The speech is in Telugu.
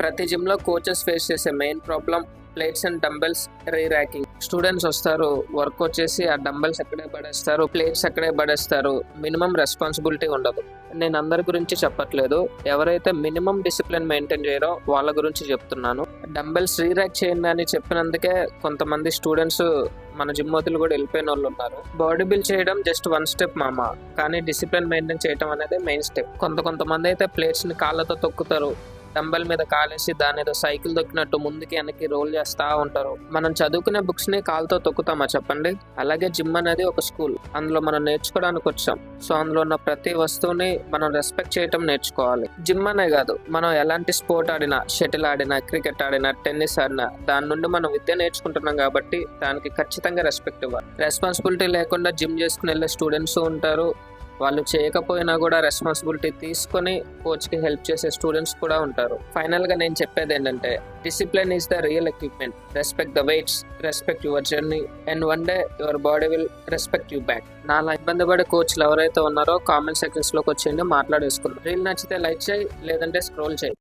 ప్రతి జిమ్ లో కోచెస్ ఫేస్ చేసే main problem plates and dumbbells racking. Students వస్తారు, వర్క్ వచ్చేసి ఆ డంబెల్స్ అక్కడే పడేస్తారు, ప్లేట్స్ అక్కడే పడేస్తారు. మినిమం రెస్పాన్సిబిలిటీ ఉండదు. నేను అందరి గురించి చెప్పట్లేదు, ఎవరైతే మినిమం డిసిప్లిన్ మెయింటైన్ చేయరో వాళ్ళ గురించి చెప్తున్నాను. డంబెల్స్ ర్యాక్ చేయండి అని చెప్పినందుకే కొంతమంది స్టూడెంట్స్ మన జిమ్ వదిలి కూడా వెళ్ళిపోయిన వాళ్ళు ఉన్నారు. బాడీ బిల్డ్ చేయడం జస్ట్ వన్ స్టెప్ మామ, కానీ డిసిప్లిన్ మెయింటైన్ చేయడం అనేది మెయిన్ స్టెప్. కొంతమంది అయితే ప్లేట్స్ ని కాళ్ళతో తొక్కుతారు, డంబెల్ మీద కాలేసి దాని ఏదో సైకిల్ తొక్కినట్టు ముందుకి వెనక్కి రోల్ చేస్తా ఉంటారు. మనం చదువుకునే బుక్స్ ని కాలుతో తొక్కుతామా చెప్పండి? అలాగే జిమ్ అనేది ఒక స్కూల్, అందులో మనం నేర్చుకోవడానికి వచ్చాం. సో అందులో ఉన్న ప్రతి వస్తువుని మనం రెస్పెక్ట్ చేయటం నేర్చుకోవాలి. జిమ్ అనే కాదు, మనం ఎలాంటి స్పోర్ట్ ఆడినా, షటిల్ ఆడినా, క్రికెట్ ఆడినా, టెన్నిస్ ఆడినా, దాని నుండి మనం విద్య నేర్చుకుంటున్నాం కాబట్టి దానికి ఖచ్చితంగా రెస్పెక్ట్ ఇవ్వాలి. రెస్పాన్సిబిలిటీ లేకుండా జిమ్ చేసుకుని వెళ్ళే స్టూడెంట్స్ ఉంటారు, వాళ్ళు చేయకపోయినా కూడా రెస్పాన్సిబిలిటీ తీసుకొని కోచ్ కి హెల్ప్ చేసే స్టూడెంట్స్ కూడా ఉంటారు. ఫైనల్ గా నేను చెప్పేది ఏంటంటే, discipline is the real equipment. Respect the weights, respect your journey, and one day your body will respect you back. నాలా ఇబ్బంది పడే కోచ్లు ఎవరైతే ఉన్నారో కామెంట్ సెక్షన్స్ లోకి వచ్చేయండి, మాట్లాడేసుకుందాం. రీల్ నచ్చితే లైక్ చేయి, లేదంటే స్క్రోల్ చేయి.